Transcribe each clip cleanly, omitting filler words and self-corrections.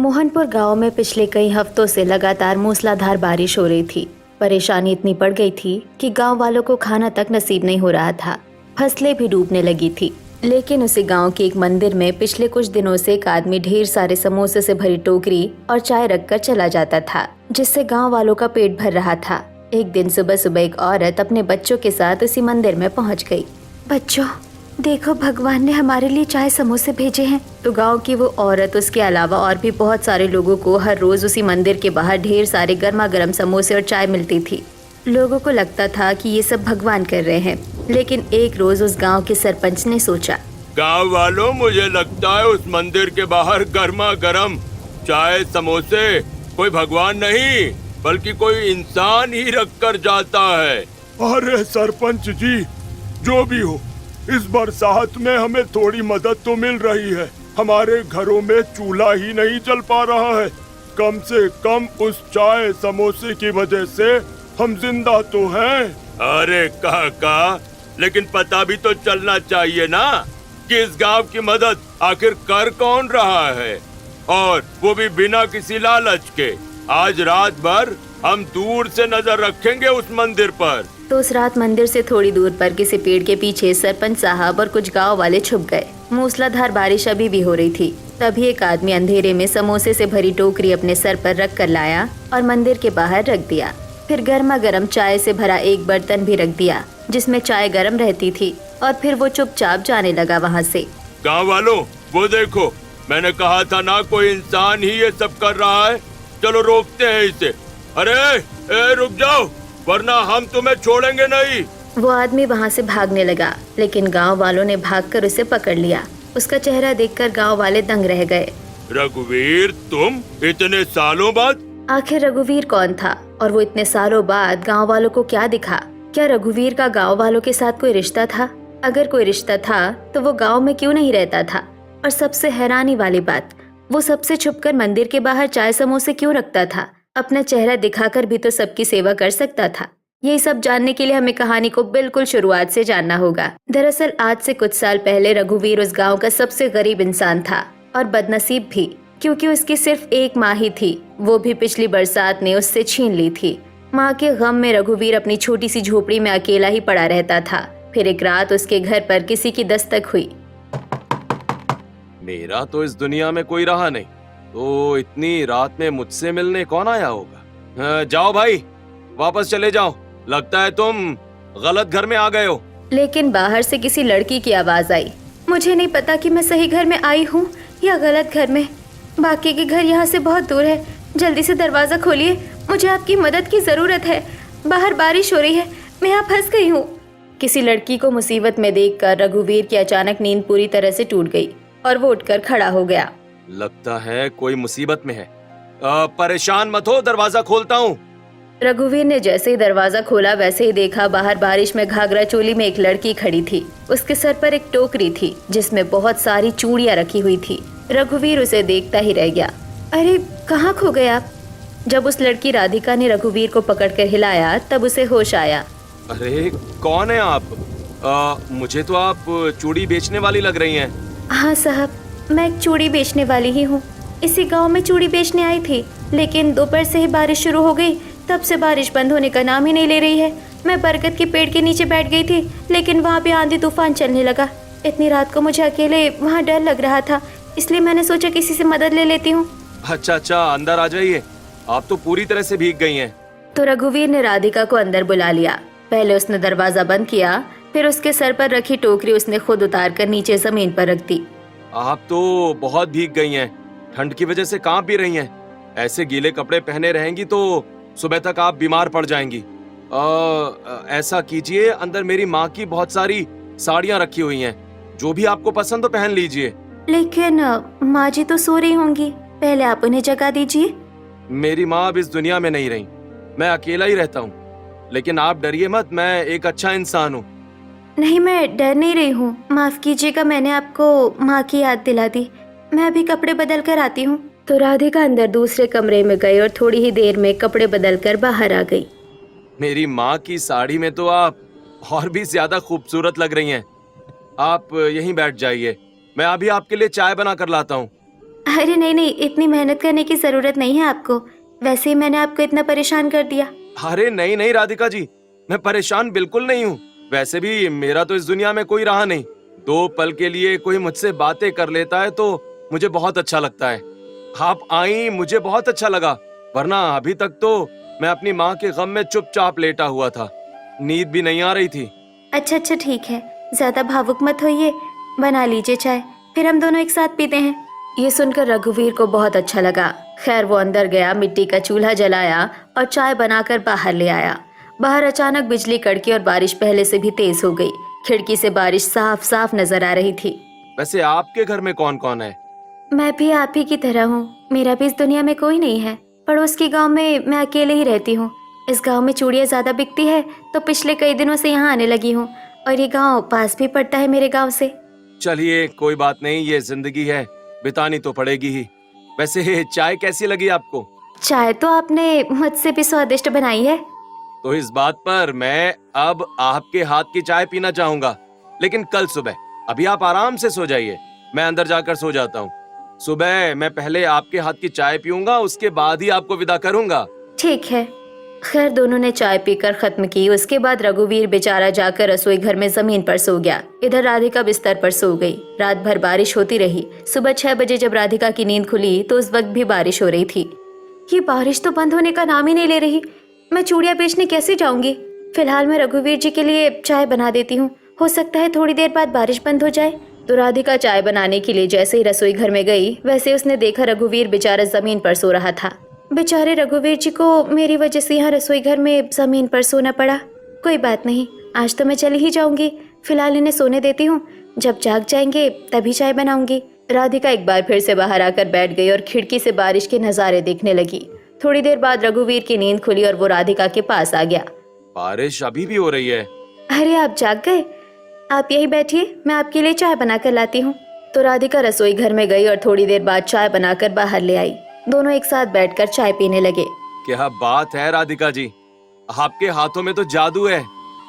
मोहनपुर गांव में पिछले कई हफ्तों से लगातार मूसलाधार बारिश हो रही थी। परेशानी इतनी बढ़ गई थी कि गांव वालों को खाना तक नसीब नहीं हो रहा था। फसलें भी डूबने लगी थी। लेकिन उसी गांव के एक मंदिर में पिछले कुछ दिनों से एक आदमी ढेर सारे समोसे से भरी टोकरी और चाय रखकर चला जाता था, जिससे गांव वालों का पेट भर रहा था। एक दिन सुबह सुबह एक औरत अपने बच्चों के साथ उसी मंदिर में पहुंच गई। बच्चों, देखो, भगवान ने हमारे लिए चाय समोसे भेजे हैं। तो गांव की वो औरत उसके अलावा और भी बहुत सारे लोगों को हर रोज उसी मंदिर के बाहर ढेर सारे गर्मा गर्म समोसे और चाय मिलती थी। लोगों को लगता था कि ये सब भगवान कर रहे हैं। लेकिन एक रोज उस गांव के सरपंच ने सोचा, गांव वालों, मुझे लगता है उस मंदिर के बाहर गर्मा गर्म चाय समोसे कोई भगवान नहीं बल्कि कोई इंसान ही रख कर जाता है। अरे सरपंच जी, जो भी हो, इस बरसात में हमें थोड़ी मदद तो मिल रही है। हमारे घरों में चूल्हा ही नहीं जल पा रहा है। कम से कम उस चाय समोसे की वजह से हम जिंदा तो हैं। अरे काका, लेकिन पता भी तो चलना चाहिए ना कि इस गांव की मदद आखिर कर कौन रहा है, और वो भी बिना किसी लालच के। आज रात भर हम दूर से नजर रखेंगे उस मंदिर पर। तो उस रात मंदिर से थोड़ी दूर पर किसी पेड़ के पीछे सरपंच साहब और कुछ गांव वाले छुप गए। मूसलाधार बारिश अभी भी हो रही थी। तभी एक आदमी अंधेरे में समोसे से भरी टोकरी अपने सर पर रख कर लाया और मंदिर के बाहर रख दिया। फिर गर्मा गर्म चाय से भरा एक बर्तन भी रख दिया जिसमें चाय गर्म रहती थी, और फिर वो चुपचाप जाने लगा वहाँ से। गांव वालों, वो देखो, मैंने कहा था ना कोई इंसान ही ये सब कर रहा है। चलो रोकते हैं इसे। अरे रुक जाओ, वरना हम तुम्हें छोड़ेंगे नहीं। वो आदमी वहाँ से भागने लगा, लेकिन गांव वालों ने भागकर उसे पकड़ लिया। उसका चेहरा देखकर गांव वाले दंग रह गए। रघुवीर, तुम इतने सालों बाद? आखिर रघुवीर कौन था और वो इतने सालों बाद गांव वालों को क्या दिखा? क्या रघुवीर का गांव वालों के साथ कोई रिश्ता था? अगर कोई रिश्ता था तो वो गांव में क्यों नहीं रहता था? और सबसे हैरानी वाली बात, वो सबसे छुपकर मंदिर के बाहर चाय समोसे क्यों रखता था? अपना चेहरा दिखाकर भी तो सबकी सेवा कर सकता था। यही सब जानने के लिए हमें कहानी को बिल्कुल शुरुआत से जानना होगा। दरअसल आज से कुछ साल पहले रघुवीर उस गांव का सबसे गरीब इंसान था, और बदनसीब भी, क्योंकि उसकी सिर्फ एक माँ ही थी। वो भी पिछली बरसात ने उससे छीन ली थी। माँ के गम में रघुवीर अपनी छोटी सी झोपड़ी में अकेला ही पड़ा रहता था। फिर एक रात उसके घर पर किसी की दस्तक हुई। मेरा तो इस दुनिया में कोई रहा नहीं, तो इतनी रात में मुझसे मिलने कौन आया होगा? जाओ भाई, वापस चले जाओ। लगता है तुम गलत घर में आ गए हो। लेकिन बाहर से किसी लड़की की आवाज आई। मुझे नहीं पता कि मैं सही घर में आई हूँ या गलत घर में। बाकी के घर यहाँ से बहुत दूर है। जल्दी से दरवाजा खोलिए, मुझे आपकी मदद की जरूरत है। बाहर बारिश हो रही है, मैं यहाँ फंस गई हूँ। किसी लड़की को मुसीबत में देखकर रघुवीर की अचानक नींद पूरी तरह से टूट गई और वो उठकर खड़ा हो गया। लगता है कोई मुसीबत में है। परेशान मत हो, दरवाजा खोलता हूँ। रघुवीर ने जैसे ही दरवाजा खोला वैसे ही देखा बाहर बारिश में घाघरा चोली में एक लड़की खड़ी थी। उसके सर पर एक टोकरी थी जिसमें बहुत सारी चूड़ियां रखी हुई थी। रघुवीर उसे देखता ही रह गया। अरे, कहाँ खो गए आप? जब उस लड़की राधिका ने रघुवीर को पकड़कर हिलाया तब उसे होश आया। अरे, कौन है आप? मुझे तो आप चूड़ी बेचने वाली लग रही हैं। हाँ साहब, मैं एक चूड़ी बेचने वाली ही हूँ। इसी गांव में चूड़ी बेचने आई थी, लेकिन दोपहर से ही बारिश शुरू हो गई। तब से बारिश बंद होने का नाम ही नहीं ले रही है। मैं बरगद के पेड़ के नीचे बैठ गई थी, लेकिन वहाँ पे आंधी तूफान चलने लगा। इतनी रात को मुझे अकेले वहाँ डर लग रहा था, इसलिए मैंने सोचा किसी से मदद ले लेती हूँ। अच्छा, अंदर आ जाइए। आप तो पूरी तरह से भीग गई हैं। तो रघुवीर ने राधिका को अंदर बुला लिया। पहले उसने दरवाजा बंद किया, फिर उसके सर पर रखी टोकरी उसने खुद उतार कर नीचे जमीन पर रख दी। आप तो बहुत भीग गई हैं। ठंड की वजह से कांप भी रही हैं। ऐसे गीले कपड़े पहने रहेंगी तो सुबह तक आप बीमार पड़ जाएंगी। ऐसा कीजिए, अंदर मेरी माँ की बहुत सारी साड़ियाँ रखी हुई हैं। जो भी आपको पसंद हो पहन लीजिए। लेकिन माँ जी तो सो रही होंगी, पहले आप उन्हें जगा दीजिए। मेरी माँ अब इस दुनिया में नहीं रही। मैं अकेला ही रहता हूँ। लेकिन आप डरिए मत, मैं एक अच्छा इंसान हूँ। नहीं, मैं डर नहीं रही हूँ। माफ कीजिएगा, मैंने आपको माँ की याद दिला दी। मैं अभी कपड़े बदल कर आती हूँ। तो राधिका अंदर दूसरे कमरे में गई और थोड़ी ही देर में कपड़े बदल कर बाहर आ गई। मेरी माँ की साड़ी में तो आप और भी ज्यादा खूबसूरत लग रही हैं। आप यहीं बैठ जाइए, मैं अभी आपके लिए चाय बना कर लाता हूँ। अरे नहीं नहीं, इतनी मेहनत करने की जरूरत नहीं है आपको। वैसे ही मैंने आपको इतना परेशान कर दिया। अरे नहीं नहीं राधिका जी, मैं परेशान बिल्कुल नहीं हूँ। वैसे भी मेरा तो इस दुनिया में कोई रहा नहीं। 2 पल के लिए कोई मुझसे बातें कर लेता है तो मुझे बहुत अच्छा लगता है। आप आई, मुझे बहुत अच्छा लगा, वरना अभी तक तो मैं अपनी माँ के गम में चुपचाप लेटा हुआ था। नींद भी नहीं आ रही थी। अच्छा अच्छा ठीक है, ज्यादा भावुक मत होइए। बना लीजिए चाय, फिर हम दोनों एक साथ पीते हैं। ये सुनकर रघुवीर को बहुत अच्छा लगा। खैर वो अंदर गया, मिट्टी का चूल्हा जलाया और चाय बनाकर बाहर ले आया। बाहर अचानक बिजली कड़की और बारिश पहले से भी तेज हो गई। खिड़की से बारिश साफ साफ नजर आ रही थी। वैसे आपके घर में कौन कौन है? मैं भी आप ही की तरह हूँ। मेरा भी इस दुनिया में कोई नहीं है। पड़ोस के गांव में मैं अकेले ही रहती हूँ। इस गांव में चूड़ियाँ ज्यादा बिकती है तो पिछले कई दिनों से यहाँ आने लगी हूँ। और ये गांव पास भी पड़ता है मेरे गांव से। चलिए कोई बात नहीं, ये जिंदगी है, बितानी तो पड़ेगी ही। वैसे चाय कैसी लगी आपको? चाय तो आपने मुझसे भी स्वादिष्ट बनाई है। तो इस बात पर मैं अब आपके हाथ की चाय पीना चाहूंगा, लेकिन कल सुबह। अभी आप आराम से सो जाइए, मैं अंदर जाकर सो जाता हूँ। सुबह मैं पहले आपके हाथ की चाय पीऊंगा, उसके बाद ही आपको विदा करूंगा। ठीक है। खैर दोनों ने चाय पीकर खत्म की। उसके बाद रघुवीर बेचारा जाकर रसोई घर में जमीन पर सो गया। इधर राधिका बिस्तर पर सो गई। रात भर बारिश होती रही। सुबह 6 बजे जब राधिका की नींद खुली तो उस वक्त भी बारिश हो रही थी। ये बारिश तो बंद होने का नाम ही नहीं ले रही। मैं चूड़ियाँ बेचने कैसे जाऊंगी? फिलहाल मैं रघुवीर जी के लिए चाय बना देती हूँ, हो सकता है थोड़ी देर बाद बारिश बंद हो जाए। तो राधिका चाय बनाने के लिए जैसे ही रसोई घर में गई, वैसे उसने देखा रघुवीर बेचारा जमीन पर सो रहा था। बेचारे रघुवीर जी को मेरी वजह से यहाँ रसोई घर में जमीन पर सोना पड़ा। कोई बात नहीं, आज तो मैं चली ही जाऊंगी। फिलहाल इन्हें सोने देती हूँ, जब जाग जाएंगे तभी चाय बनाऊंगी। राधिका एक बार फिर से बाहर आकर बैठ गई और खिड़की से बारिश के नज़ारे देखने लगी। थोड़ी देर बाद रघुवीर की नींद खुली और वो राधिका के पास आ गया। बारिश अभी भी हो रही है? अरे आप जाग गए? आप यही बैठिए, मैं आपके लिए चाय बनाकर लाती हूँ। तो राधिका रसोई घर में गई और थोड़ी देर बाद चाय बनाकर बाहर ले आई। दोनों एक साथ बैठकर चाय पीने लगे। क्या बात है राधिका जी, आपके हाथों में तो जादू है।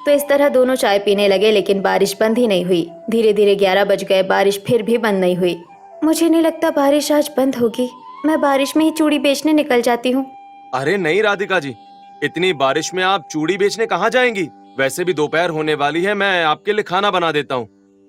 तो इस तरह दोनों चाय पीने लगे, लेकिन बारिश बंद ही नहीं हुई। धीरे धीरे 11 बज गए, बारिश फिर भी बंद नहीं हुई। मुझे नहीं लगता बारिश आज बंद होगी। मैं बारिश में ही चूड़ी बेचने निकल जाती हूँ। अरे नहीं राधिका जी, इतनी बारिश में आप चूड़ी बेचने कहाँ जाएंगी? वैसे भी दोपहर होने वाली है, मैं आपके लिए खाना बना देता हूँ।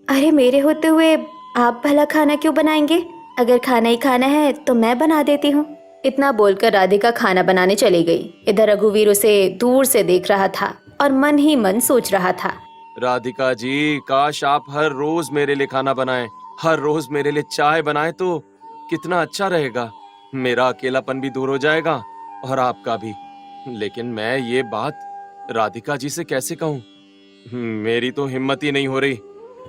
अरे मेरे होते हुए आप भला खाना क्यों बनाएंगे? अगर खाना ही खाना है तो मैं बना देती हूँ। इतना बोलकर राधिका खाना बनाने चली गई। इधर रघुवीर उसे दूर से देख रहा था और मन ही मन सोच रहा था। राधिका जी, काश आप हर रोज मेरे लिए खाना बनाएं, हर रोज मेरे लिए चाय बनाएं तो कितना अच्छा रहेगा। मेरा अकेलापन भी दूर हो जाएगा और आपका भी। लेकिन मैं ये बात राधिका जी से कैसे कहूँ? मेरी तो हिम्मत ही नहीं हो रही।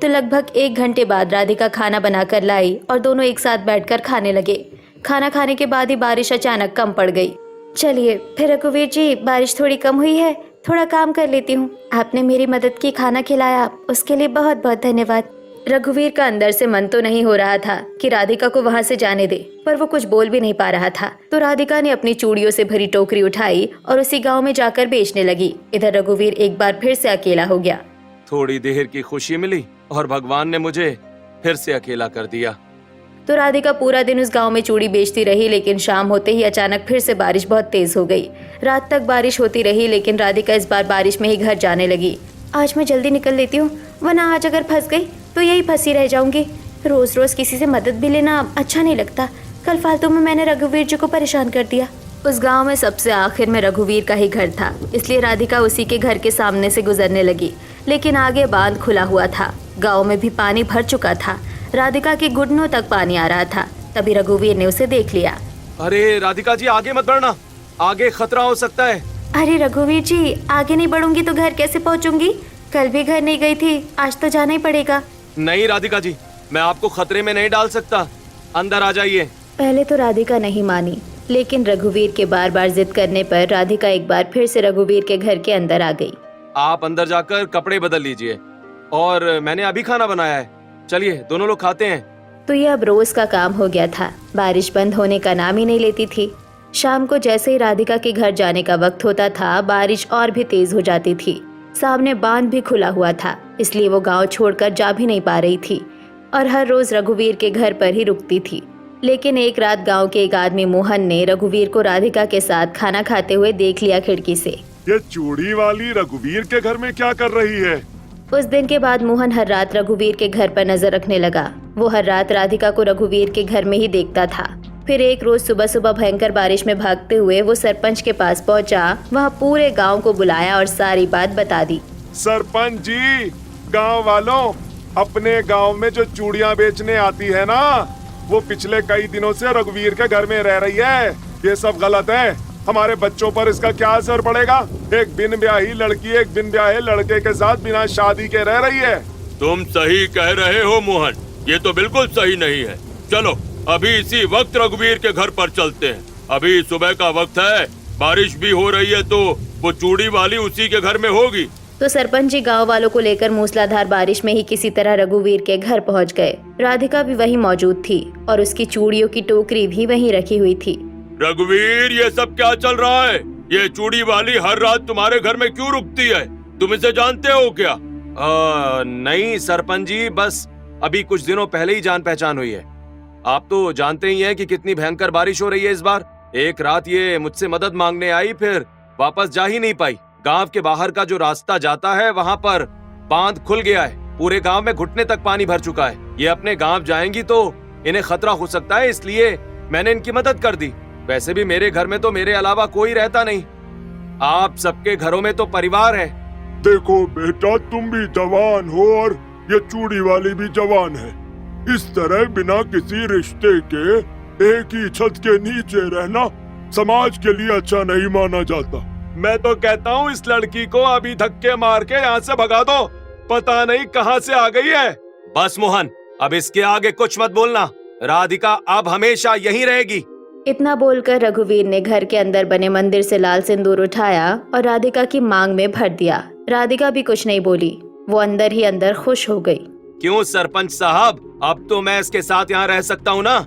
तो लगभग 1 घंटे बाद राधिका खाना बनाकर लाई और दोनों एक साथ बैठकर खाने लगे। खाना खाने के बाद ही बारिश अचानक कम पड़ गई। चलिए फिर रघुवीर जी, बारिश थोड़ी कम हुई है, थोड़ा काम कर लेती हूँ। आपने मेरी मदद की, खाना खिलाया, उसके लिए बहुत बहुत धन्यवाद। रघुवीर का अंदर से मन तो नहीं हो रहा था कि राधिका को वहाँ से जाने दे, पर वो कुछ बोल भी नहीं पा रहा था। तो राधिका ने अपनी चूड़ियों से भरी टोकरी उठाई और उसी गांव में जाकर बेचने लगी। इधर रघुवीर एक बार फिर से अकेला हो गया। थोड़ी देर की खुशी मिली और भगवान ने मुझे फिर से अकेला कर दिया। तो राधिका पूरा दिन उस गांव में चूड़ी बेचती रही, लेकिन शाम होते ही अचानक फिर से बारिश बहुत तेज हो गई। रात तक बारिश होती रही, लेकिन राधिका इस बार बारिश में ही घर जाने लगी। आज मैं जल्दी निकल लेती हूँ, वरना आज अगर फंस गई तो यही फंसी रह जाऊंगी। रोज रोज किसी से मदद भी लेना अच्छा नहीं लगता। कल फालतू में मैंने रघुवीर जी को परेशान कर दिया। उस गांव में सबसे आखिर में रघुवीर का ही घर था, इसलिए राधिका उसी के घर के सामने से गुजरने लगी। लेकिन आगे बांध खुला हुआ था, गांव में भी पानी भर चुका था। राधिका के घुटनों तक पानी आ रहा था। तभी रघुवीर ने उसे देख लिया। अरे राधिका जी, आगे मत बढ़ना, आगे खतरा हो सकता है। अरे रघुवीर जी, आगे नहीं बढ़ूंगी तो घर कैसे पहुंचूंगी? कल भी घर नहीं गई थी, आज तो जाना ही पड़ेगा। नहीं राधिका जी, मैं आपको खतरे में नहीं डाल सकता, अंदर आ जाइए। पहले तो राधिका नहीं मानी, लेकिन रघुवीर के बार बार जिद करने पर राधिका एक बार फिर से रघुवीर के घर के अंदर आ गई। आप अंदर जाकर कपड़े बदल लीजिए, और मैंने अभी खाना बनाया है, चलिए दोनों लोग खाते हैं। तो ये अब रोज का काम हो गया था। बारिश बंद होने का नाम ही नहीं लेती थी। शाम को जैसे ही राधिका के घर जाने का वक्त होता था, बारिश और भी तेज हो जाती थी। सामने बांध भी खुला हुआ था, इसलिए वो गांव छोड़कर जा भी नहीं पा रही थी और हर रोज रघुवीर के घर पर ही रुकती थी। लेकिन एक रात गांव के एक आदमी मोहन ने रघुवीर को राधिका के साथ खाना खाते हुए देख लिया खिड़की से। ये चूड़ी वाली रघुवीर के घर में क्या कर रही है? उस दिन के बाद मोहन हर रात रघुवीर के घर पर नजर रखने लगा। वो हर रात राधिका को रघुवीर के घर में ही देखता था। फिर एक रोज सुबह सुबह भयंकर बारिश में भागते हुए वो सरपंच के पास पहुंचा। वहाँ पूरे गांव को बुलाया और सारी बात बता दी। सरपंच जी, गांव वालों, अपने गांव में जो चूड़ियां बेचने आती है ना, वो पिछले कई दिनों से रघुवीर के घर में रह रही है। ये सब गलत है। हमारे बच्चों पर इसका क्या असर पड़ेगा? एक बिन ब्याही लड़की एक बिन ब्याहे लड़के के साथ बिना शादी के रह रही है। तुम सही कह रहे हो मोहन, ये तो बिल्कुल सही नहीं है। चलो अभी इसी वक्त रघुवीर के घर पर चलते हैं। अभी सुबह का वक्त है, बारिश भी हो रही है, तो वो चूड़ी वाली उसी के घर में होगी। तो सरपंच जी गांव वालों को लेकर मूसलाधार बारिश में ही किसी तरह रघुवीर के घर पहुंच गए। राधिका भी वहीं मौजूद थी और उसकी चूड़ियों की टोकरी भी वहीं रखी हुई थी। रघुवीर, ये सब क्या चल रहा है? ये चूड़ी वाली हर रात तुम्हारे घर में क्यों रुकती है? तुम इसे जानते हो क्या? नहीं सरपंच जी, बस अभी कुछ दिनों पहले ही जान पहचान हुई है। आप तो जानते ही हैं कि कितनी भयंकर बारिश हो रही है इस बार। एक रात ये मुझसे मदद मांगने आई, फिर वापस जा ही नहीं पाई। गांव के बाहर का जो रास्ता जाता है वहाँ पर बांध खुल गया है। पूरे गांव में घुटने तक पानी भर चुका है। ये अपने गांव जाएंगी तो इन्हें खतरा हो सकता है, इसलिए मैंने इनकी मदद कर दी। वैसे भी मेरे घर में तो मेरे अलावा कोई रहता नहीं। आप सबके घरों में तो परिवार है। देखो बेटा, तुम भी जवान हो और ये चूड़ी वाली भी जवान है। इस तरह बिना किसी रिश्ते के एक ही छत के नीचे रहना समाज के लिए अच्छा नहीं माना जाता। मैं तो कहता हूँ इस लड़की को अभी धक्के मार के यहाँ से भगा दो। पता नहीं कहाँ से आ गई है। बस मोहन, अब इसके आगे कुछ मत बोलना। राधिका अब हमेशा यहीं रहेगी। इतना बोलकर रघुवीर ने घर के अंदर बने मंदिर से लाल सिंदूर उठाया और राधिका की मांग में भर दिया। राधिका भी कुछ नहीं बोली, वो अंदर ही अंदर खुश हो गई। क्यों सरपंच साहब, अब तो मैं इसके साथ यहाँ रह सकता हूँ ना?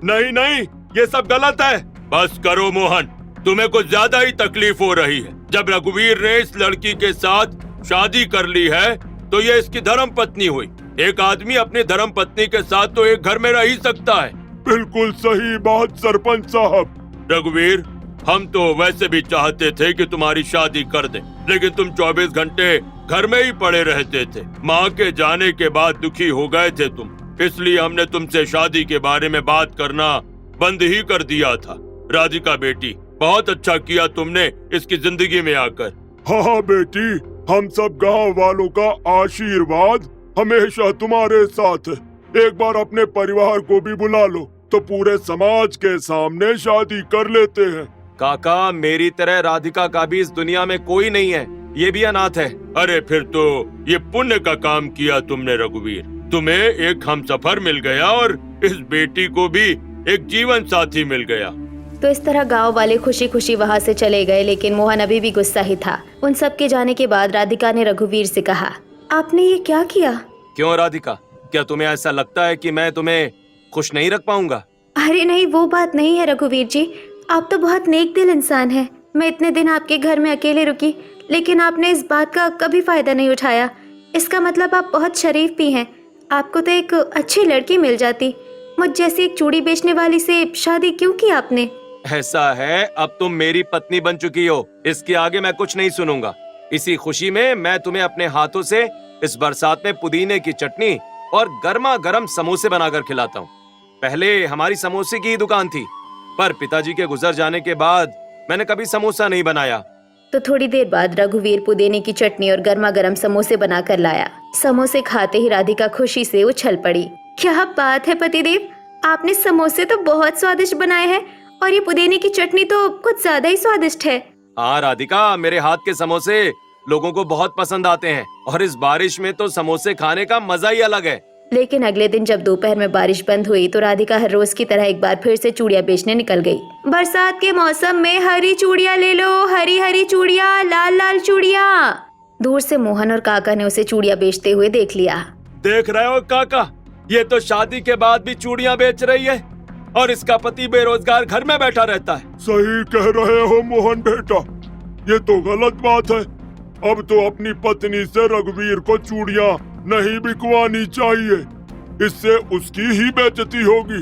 नहीं नहीं, ये सब गलत है। बस करो मोहन, तुम्हें कुछ ज्यादा ही तकलीफ हो रही है। जब रघुवीर ने इस लड़की के साथ शादी कर ली है तो ये इसकी धर्म पत्नी हुई। एक आदमी अपनी धर्म पत्नी के साथ तो एक घर में रह ही सकता है। बिल्कुल सही बात सरपंच साहब। रघुवीर, हम तो वैसे भी चाहते थे कि तुम्हारी शादी कर दें, लेकिन तुम 24 घंटे घर में ही पड़े रहते थे। माँ के जाने के बाद दुखी हो गए थे तुम, इसलिए हमने तुमसे शादी के बारे में बात करना बंद ही कर दिया था। राधिका बेटी, बहुत अच्छा किया तुमने इसकी जिंदगी में आकर। हाँ बेटी, हम सब गांव वालों का आशीर्वाद हमेशा तुम्हारे साथ है। एक बार अपने परिवार को भी बुला लो तो पूरे समाज के सामने शादी कर लेते हैं। काका, मेरी तरह राधिका का भी इस दुनिया में कोई नहीं है। ये भी अनाथ है। अरे फिर तो ये पुण्य का काम किया तुमने रघुवीर। तुम्हें एक हमसफर मिल गया और इस बेटी को भी एक जीवन साथी मिल गया। तो इस तरह गांव वाले खुशी खुशी वहां से चले गए, लेकिन मोहन अभी भी गुस्सा ही था। उन सब के जाने के बाद राधिका ने रघुवीर से कहा, आपने ये क्या किया? क्यों राधिका, क्या तुम्हें ऐसा लगता है कि मैं तुम्हें खुश नहीं रख पाऊंगा? अरे नहीं, वो बात नहीं है रघुवीर जी। आप तो बहुत नेक दिल इंसान हैं। मैं इतने दिन आपके घर में अकेले रुकी, लेकिन आपने इस बात का कभी फायदा नहीं उठाया। इसका मतलब आप बहुत शरीफ भी हैं। आपको तो एक अच्छी लड़की मिल जाती। मुझ जैसी एक चूड़ी बेचने वाली से शादी क्यों की आपने? ऐसा है, अब तुम मेरी पत्नी बन चुकी हो। इसके आगे मैं कुछ नहीं सुनूंगा। इसी खुशी में मैं तुम्हें अपने हाथों से इस बरसात में पुदीने की चटनी और गर्मा गर्म समोसे बनाकर खिलाता हूँ। पहले हमारी समोसे की ही दुकान थी, पर पिताजी के गुजर जाने के बाद मैंने कभी समोसा नहीं बनाया। तो थोड़ी देर बाद रघुवीर पुदीने की चटनी और गर्मा गर्म समोसे बनाकर लाया। समोसे खाते ही राधिका खुशी से उछल पड़ी। क्या बात है पतिदेव, आपने समोसे तो बहुत स्वादिष्ट बनाए हैं और ये पुदीने की चटनी तो कुछ ज्यादा ही स्वादिष्ट है। हाँ राधिका, मेरे हाथ के समोसे लोगों को बहुत पसंद आते हैं और इस बारिश में तो समोसे खाने का मजा ही अलग है। लेकिन अगले दिन जब दोपहर में बारिश बंद हुई तो राधिका हर रोज की तरह एक बार फिर से चूड़ियां बेचने निकल गई। बरसात के मौसम में हरी चूड़ियां ले लो, हरी हरी चूड़ियां, लाल लाल चूड़ियां। दूर से मोहन और काका ने उसे चूड़ियां बेचते हुए देख लिया। देख रहे हो काका, ये तो शादी के बाद भी चूड़ियां बेच रही है और इसका पति बेरोजगार घर में बैठा रहता है। सही कह रहे हो मोहन बेटा, ये तो गलत बात है। अब तो अपनी पत्नी से रघुवीर को चूड़ियां नहीं बिकवानी चाहिए, इससे उसकी ही बेइज्जती होगी।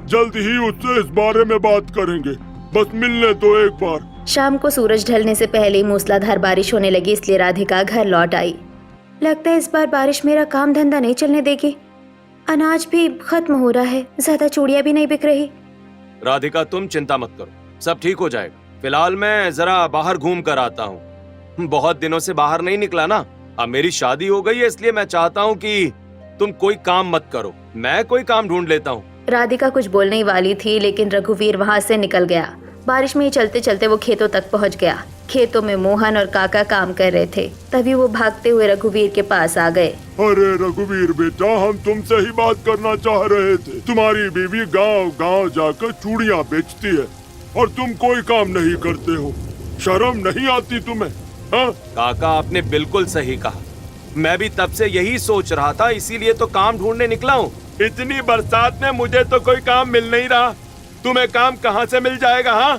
जल्द ही उससे इस बारे में बात करेंगे। बस मिलने तो एक बार। शाम को सूरज ढलने से पहले ही मूसलाधार बारिश होने लगी, इसलिए राधिका घर लौट आई। लगता है इस बार बारिश मेरा काम धंधा नहीं चलने देगी। अनाज भी खत्म हो रहा है, ज्यादा चूड़ियां भी नहीं बिक रही। राधिका तुम चिंता मत करो, सब ठीक हो जाएगा। फिलहाल मैं जरा बाहर घूम कर आता हूँ। बहुत दिनों से बाहर नहीं निकला ना। अब मेरी शादी हो गई है, इसलिए मैं चाहता हूँ कि तुम कोई काम मत करो, मैं कोई काम ढूंढ लेता हूँ। राधिका कुछ बोलने ही वाली थी, लेकिन रघुवीर वहाँ से निकल गया। बारिश में ही चलते चलते वो खेतों तक पहुँच गया। खेतों में मोहन और काका काम कर रहे थे। तभी वो भागते हुए रघुवीर के पास आ गए। अरे रघुवीर बेटा, हम तुमसे ही बात करना चाह रहे थे। तुम्हारी बीवी गांव गांव जाकर चूड़ियां बेचती है और तुम कोई काम नहीं करते हो। शर्म नहीं आती तुम्हें? हाँ? काका आपने बिल्कुल सही कहा, मैं भी तब से यही सोच रहा था, इसीलिए तो काम ढूंढने निकला हूँ। इतनी बरसात में मुझे तो कोई काम मिल नहीं रहा, तुम्हें काम कहाँ से मिल जाएगा? हाँ,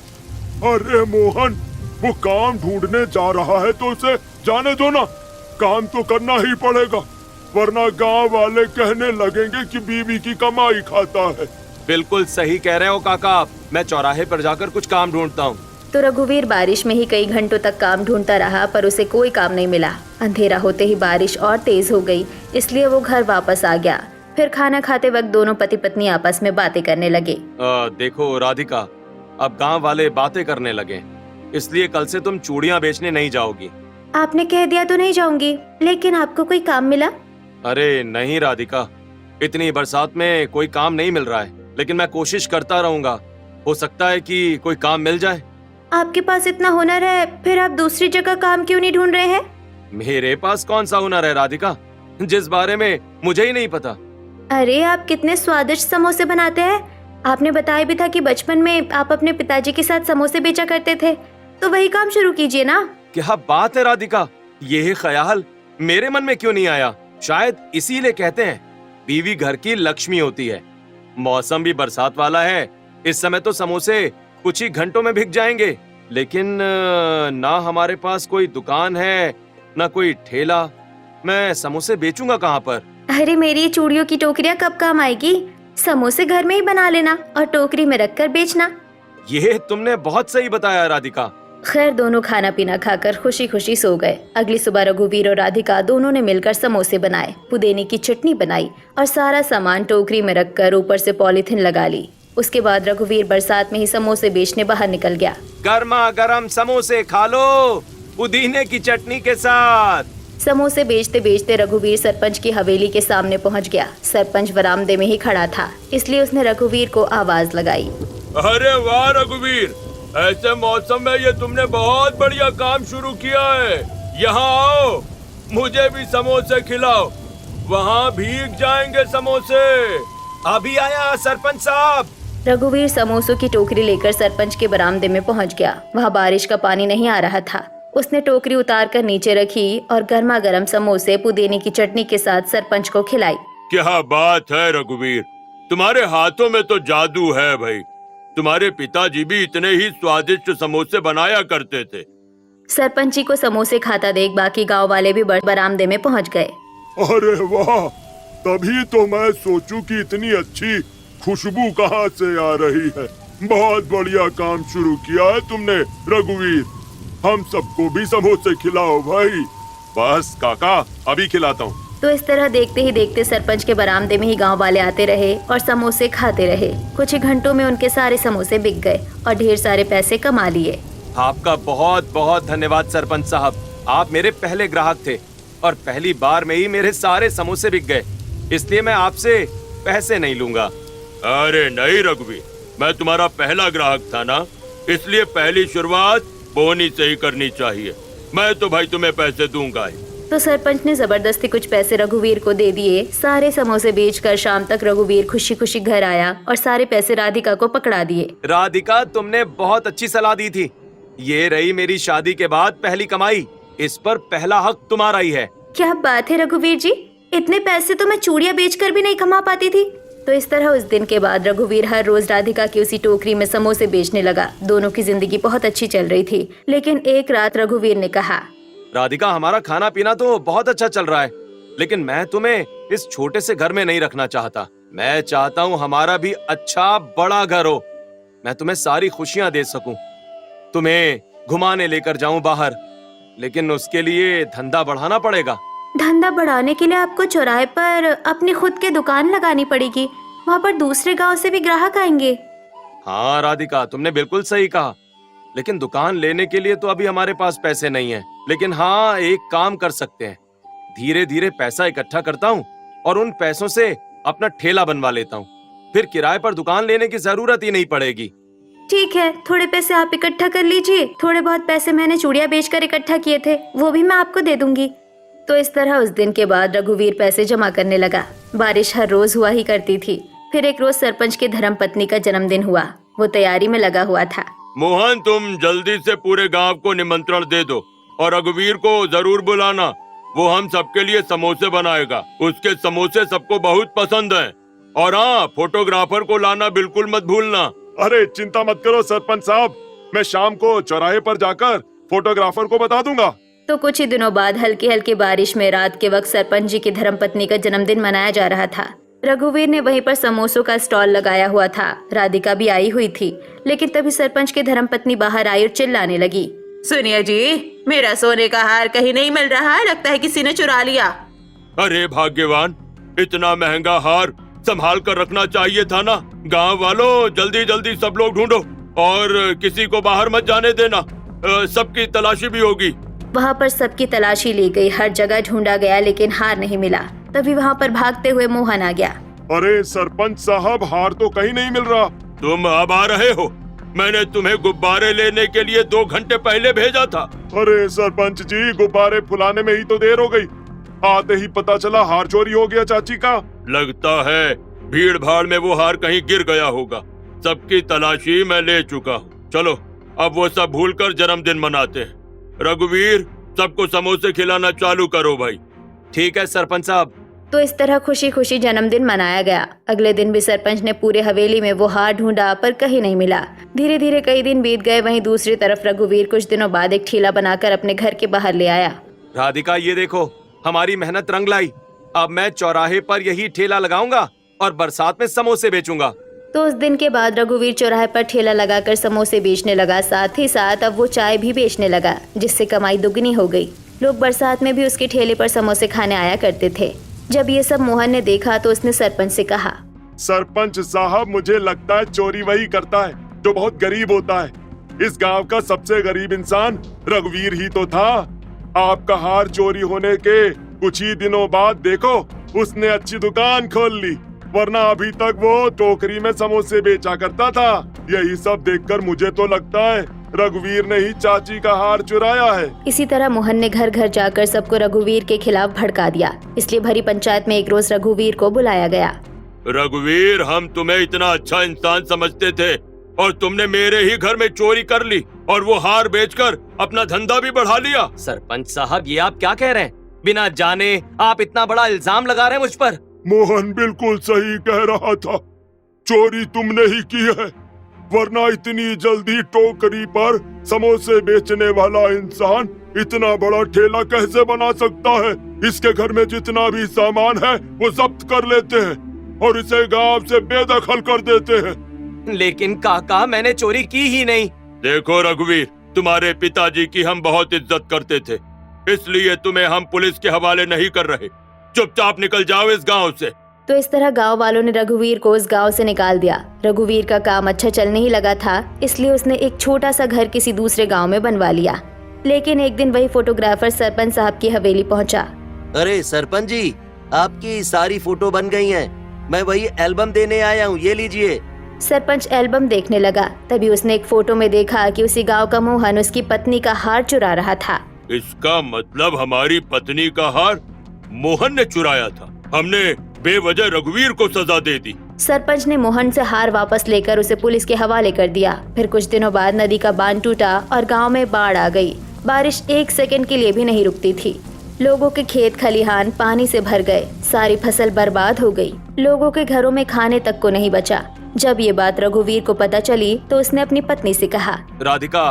अरे मोहन, वो काम ढूंढने जा रहा है तो उसे जाने दो ना। काम तो करना ही पड़ेगा, वरना गांव वाले कहने लगेंगे कि बीवी की कमाई खाता है। बिल्कुल सही कह रहे हो काका आप। मैं चौराहे पर जाकर कुछ काम ढूंढता हूँ। तो रघुवीर बारिश में ही कई घंटों तक काम ढूंढता रहा, पर उसे कोई काम नहीं मिला। अंधेरा होते ही बारिश और तेज हो गई, इसलिए वो घर वापस आ गया। फिर खाना खाते वक्त दोनों पति पत्नी आपस में बातें करने लगे। देखो राधिका, अब गांव वाले बातें करने लगे, इसलिए कल से तुम चूड़ियां बेचने नहीं जाओगी। आपने कह दिया तो नहीं जाऊंगी, लेकिन आपको कोई काम मिला? अरे नहीं राधिका, इतनी बरसात में कोई काम नहीं मिल रहा है, लेकिन मैं कोशिश करता रहूंगा। हो सकता है कि कोई काम मिल जाए। आपके पास इतना हुनर है, फिर आप दूसरी जगह काम क्यों नहीं ढूंढ रहे हैं? मेरे पास कौन सा हुनर है राधिका, जिस बारे में मुझे ही नहीं पता। अरे आप कितने स्वादिष्ट समोसे बनाते हैं। आपने बताया भी था कि बचपन में आप अपने पिताजी के साथ समोसे बेचा करते थे, तो वही काम शुरू कीजिए ना। क्या बात है राधिका, ये ख्याल मेरे मन में क्यों नहीं आया? शायद इसीलिए कहते हैं बीवी घर की लक्ष्मी होती है। मौसम भी बरसात वाला है, इस समय तो समोसे कुछ ही घंटों में बिक जाएंगे, लेकिन ना हमारे पास कोई दुकान है ना कोई ठेला। मैं समोसे बेचूंगा कहाँ पर? अरे मेरी ये चूड़ियों की टोकरियाँ कब काम आएगी? समोसे घर में ही बना लेना और टोकरी में रखकर बेचना। ये तुमने बहुत सही बताया राधिका। खैर दोनों खाना पीना खाकर खुशी खुशी सो गए। अगली सुबह रघुवीर और राधिका दोनों ने मिलकर समोसे बनाए, पुदीने की चटनी बनाई और सारा सामान टोकरी में रखकर ऊपर से पॉलीथिन लगा ली। उसके बाद रघुवीर बरसात में ही समोसे बेचने बाहर निकल गया। गर्मा गर्म समोसे खा लो पुदीने की चटनी के साथ। समोसे बेचते बेचते रघुवीर सरपंच की हवेली के सामने पहुंच गया। सरपंच बरामदे में ही खड़ा था, इसलिए उसने रघुवीर को आवाज लगाई। अरे वाह रघुवीर, ऐसे मौसम में ये तुमने बहुत बढ़िया काम शुरू किया है। यहाँ आओ, मुझे भी समोसे खिलाओ, वहाँ भीग जाएंगे समोसे। अभी आया सरपंच साहब। रघुवीर समोसों की टोकरी लेकर सरपंच के बरामदे में पहुंच गया। वहाँ बारिश का पानी नहीं आ रहा था। उसने टोकरी उतार कर नीचे रखी और गर्मा गर्म समोसे पुदीने की चटनी के साथ सरपंच को खिलाई। क्या बात है रघुवीर, तुम्हारे हाथों में तो जादू है भाई। तुम्हारे पिताजी भी इतने ही स्वादिष्ट समोसे बनाया करते थे। सरपंच जी को समोसे खाता देख बाकी गांव वाले भी बरामदे में पहुंच गए। अरे वाह, तभी तो मैं सोचूं कि इतनी अच्छी खुशबू कहाँ से आ रही है। बहुत बढ़िया काम शुरू किया है तुमने रघुवीर। हम सबको भी समोसे खिलाओ भाई। बस काका, अभी खिलाता हूँ। तो इस तरह देखते ही देखते सरपंच के बरामदे में ही गांव वाले आते रहे और समोसे खाते रहे। कुछ ही घंटों में उनके सारे समोसे बिक गए और ढेर सारे पैसे कमा लिए। आपका बहुत बहुत धन्यवाद सरपंच साहब, आप मेरे पहले ग्राहक थे और पहली बार में ही मेरे सारे समोसे बिक गए, इसलिए मैं आपसे पैसे नहीं लूंगा। अरे नहीं रघुवीर, मैं तुम्हारा पहला ग्राहक था ना, इसलिए पहली शुरुआत बोनी से ही करनी चाहिए। मैं तो भाई तुम्हें पैसे दूंगा ही। तो सरपंच ने जबरदस्ती कुछ पैसे रघुवीर को दे दिए। सारे समोसे बेचकर शाम तक रघुवीर खुशी खुशी घर आया और सारे पैसे राधिका को पकड़ा दिए। राधिका, तुमने बहुत अच्छी सलाह दी थी। ये रही मेरी शादी के बाद पहली कमाई, इस पर पहला हक तुम्हारा ही है। क्या बात है रघुवीर जी, इतने पैसे तो मैं चूड़ियां बेचकर भी नहीं कमा पाती थी। तो इस तरह उस दिन के बाद रघुवीर हर रोज राधिका की उसी टोकरी में समोसे बेचने लगा। दोनों की जिंदगी बहुत अच्छी चल रही थी, लेकिन एक रात रघुवीर ने कहा, राधिका, हमारा खाना पीना तो बहुत अच्छा चल रहा है, लेकिन मैं तुम्हें इस छोटे से घर में नहीं रखना चाहता। मैं चाहता हूँ हमारा भी अच्छा बड़ा घर हो, मैं तुम्हें सारी खुशियां दे सकूं, तुम्हें घुमाने लेकर जाऊं बाहर, लेकिन उसके लिए धंधा बढ़ाना पड़ेगा। धंधा बढ़ाने के लिए आपको चौराहे पर अपनी खुद की दुकान लगानी पड़ेगी। वहाँ पर दूसरे गांव से भी ग्राहक आएंगे। हाँ राधिका, तुमने बिल्कुल सही कहा, लेकिन दुकान लेने के लिए तो अभी हमारे पास पैसे नहीं है। लेकिन हाँ, एक काम कर सकते हैं, धीरे धीरे पैसा इकट्ठा करता हूँ और उन पैसों से अपना ठेला बनवा लेता हूँ, फिर किराए पर दुकान लेने की जरूरत ही नहीं पड़ेगी। ठीक है, थोड़े पैसे आप इकट्ठा कर लीजिए। थोड़े बहुत पैसे मैंने चूड़ियाँ बेचकर इकट्ठा किए थे, वो भी मैं आपको दे दूंगी। तो इस तरह उस दिन के बाद रघुवीर पैसे जमा करने लगा। बारिश हर रोज हुआ ही करती थी। फिर एक रोज सरपंच की धर्मपत्नी का जन्मदिन हुआ। वो तैयारी में लगा हुआ था। मोहन, तुम जल्दी से पूरे गांव को निमंत्रण दे दो और रघुवीर को जरूर बुलाना। वो हम सबके लिए समोसे बनाएगा। उसके समोसे सबको बहुत पसंद हैं। और हाँ, फोटोग्राफर को लाना बिल्कुल मत भूलना। अरे चिंता मत करो सरपंच साहब, मैं शाम को चौराहे पर जाकर फोटोग्राफर को बता दूंगा। तो कुछ ही दिनों बाद हल्की हल्की बारिश में रात के वक्त सरपंच जी की धर्मपत्नी का जन्मदिन मनाया जा रहा था। रघुवीर ने वहीं पर समोसों का स्टॉल लगाया हुआ था। राधिका भी आई हुई थी, लेकिन तभी सरपंच की धर्मपत्नी बाहर आई और चिल्लाने लगी, सुनिए जी, मेरा सोने का हार कहीं नहीं मिल रहा, लगता है किसी ने चुरा लिया। अरे भाग्यवान, इतना महंगा हार संभाल कर रखना चाहिए था ना। गांव वालों, जल्दी जल्दी सब लोग ढूंढो और किसी को बाहर मत जाने देना। सबकी तलाशी भी होगी। वहाँ पर सबकी तलाशी ली गई, हर जगह ढूंढा गया, लेकिन हार नहीं मिला। तभी वहाँ पर भागते हुए मोहन आ गया। अरे सरपंच साहब, हार तो कहीं नहीं मिल रहा। तुम अब आ रहे हो? मैंने तुम्हें गुब्बारे लेने के लिए 2 घंटे पहले भेजा था। अरे सरपंच जी, गुब्बारे फुलाने में ही तो देर हो गई। आते ही पता चला हार चोरी हो गया चाची का। लगता है भीड़ भाड़ में वो हार कहीं गिर गया होगा। सबकी तलाशी मैं ले चुका हूँ। चलो अब वो सब भूलकर जन्मदिन मनाते हैं। रघुवीर, सबको समोसे खिलाना चालू करो भाई। ठीक है सरपंच साहब। तो इस तरह खुशी खुशी जन्मदिन मनाया गया। अगले दिन भी सरपंच ने पूरे हवेली में वो हार ढूंढा, पर कहीं नहीं मिला। धीरे धीरे कई दिन बीत गए। वहीं दूसरी तरफ रघुवीर कुछ दिनों बाद एक ठेला बनाकर अपने घर के बाहर ले आया। राधिका, ये देखो, हमारी मेहनत रंग लाई। अब मैं चौराहे पर यही ठेला लगाऊंगा और बरसात में समोसे बेचूंगा। तो उस दिन के बाद रघुवीर चौराहे पर ठेला लगाकर समोसे बेचने लगा। साथ ही साथ अब वो चाय भी बेचने लगा, जिससे कमाई दुगनी हो गई। लोग बरसात में भी उसके ठेले पर समोसे खाने आया करते थे। जब ये सब मोहन ने देखा तो उसने सरपंच से कहा, सरपंच साहब, मुझे लगता है चोरी वही करता है जो बहुत गरीब होता है। इस गांव का सबसे गरीब इंसान रघुवीर ही तो था। आपका हार चोरी होने के कुछ ही दिनों बाद देखो, उसने अच्छी दुकान खोल ली, वरना अभी तक वो टोकरी में समोसे बेचा करता था। यही सब देखकर मुझे तो लगता है रघुवीर ने ही चाची का हार चुराया है। इसी तरह मोहन ने घर घर जाकर सबको रघुवीर के खिलाफ भड़का दिया। इसलिए भरी पंचायत में एक रोज रघुवीर को बुलाया गया। रघुवीर, हम तुम्हें इतना अच्छा इंसान समझते थे और तुमने मेरे ही घर में चोरी कर ली और वो हार बेचकर अपना धंधा भी बढ़ा लिया। सरपंच साहब, ये आप क्या कह रहे हैं? बिना जाने आप इतना बड़ा इल्जाम लगा रहे हैं मुझ पर। मोहन बिल्कुल सही कह रहा था, चोरी तुमने ही की है, वरना इतनी जल्दी टोकरी पर समोसे बेचने वाला इंसान इतना बड़ा ठेला कैसे बना सकता है? इसके घर में जितना भी सामान है वो जब्त कर लेते हैं और इसे गांव से बेदखल कर देते हैं। लेकिन काका, मैंने चोरी की ही नहीं। देखो रघुवीर, तुम्हारे पिताजी की हम बहुत इज्जत करते थे, इसलिए तुम्हें हम पुलिस के हवाले नहीं कर रहे। चुपचाप निकल जाओ इस गांव से। तो इस तरह गांव वालों ने रघुवीर को उस गांव से निकाल दिया। रघुवीर का काम अच्छा चलने ही लगा था, इसलिए उसने एक छोटा सा घर किसी दूसरे गांव में बनवा लिया। लेकिन एक दिन वही फोटोग्राफर सरपंच साहब की हवेली पहुंचा। अरे सरपंच जी, आपकी सारी फोटो बन गई हैं। मैं वही एल्बम देने आया हूँ, ये लीजिए। सरपंच एल्बम देखने लगा। तभी उसने एक फोटो में देखा कि उसी गांव का मोहन उसकी पत्नी का हार चुरा रहा था। इसका मतलब हमारी पत्नी का हार मोहन ने चुराया था। हमने बेवजह रघुवीर को सजा दे दी। सरपंच ने मोहन से हार वापस लेकर उसे पुलिस के हवाले कर दिया। फिर कुछ दिनों बाद नदी का बांध टूटा और गांव में बाढ़ आ गई। बारिश एक सेकंड के लिए भी नहीं रुकती थी। लोगों के खेत खलिहान पानी से भर गए। सारी फसल बर्बाद हो गई। लोगों के घरों में खाने तक को नहीं बचा। जब ये बात रघुवीर को पता चली तो उसने अपनी पत्नी से कहा, राधिका,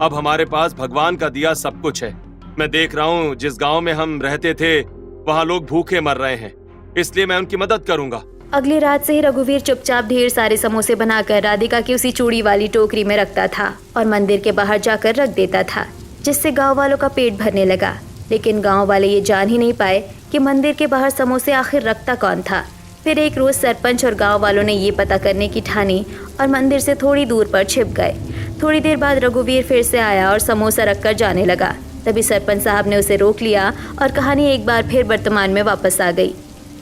अब हमारे पास भगवान का दिया सब कुछ है। मैं देख रहा हूँ जिस गांव में हम रहते थे वहाँ लोग भूखे मर रहे हैं, इसलिए मैं उनकी मदद करूँगा। अगली रात से ही रघुवीर चुपचाप ढेर सारे समोसे बनाकर राधिका की उसी चूड़ी वाली टोकरी में रखता था और मंदिर के बाहर जाकर रख देता था, जिससे गांव वालों का पेट भरने लगा। लेकिन गांव वाले ये जान ही नहीं पाए कि मंदिर के बाहर समोसे आखिर रखता कौन था। फिर एक रोज सरपंच और गांव वालों ने ये पता करने की ठानी और मंदिर से थोड़ी दूर पर छिप गए। थोड़ी देर बाद रघुवीर फिर से आया और समोसा रखकर जाने लगा। तभी सरपंच साहब ने उसे रोक लिया और कहानी एक बार फिर वर्तमान में वापस आ गई।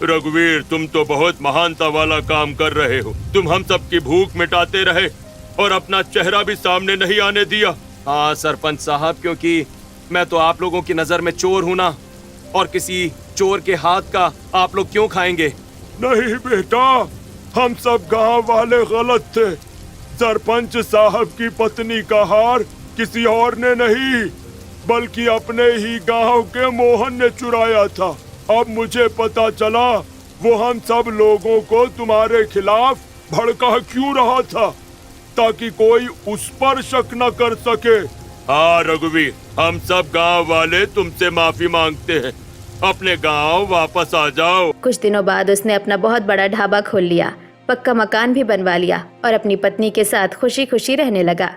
रघुवीर, तुम तो बहुत महानता वाला काम कर रहे हो। तुम हम सबकी भूख मिटाते रहे और अपना चेहरा भी सामने नहीं आने दिया। हाँ सरपंच साहब, क्योंकि मैं तो आप लोगों की नजर में चोर हूँ ना, और किसी चोर के हाथ का आप लोग क्यों खाएंगे? नहीं बेटा, हम सब गांव वाले गलत थे। सरपंच साहब की पत्नी का हार किसी और ने नहीं बल्कि अपने ही गांव के मोहन ने चुराया था। अब मुझे पता चला वो हम सब लोगों को तुम्हारे खिलाफ भड़का क्यों रहा था, ताकि कोई उस पर शक न कर सके। हाँ रघुवीर, हम सब गांव वाले तुमसे माफी मांगते हैं। अपने गांव वापस आ जाओ। कुछ दिनों बाद उसने अपना बहुत बड़ा ढाबा खोल लिया, पक्का मकान भी बनवा लिया और अपनी पत्नी के साथ खुशी खुशी रहने लगा।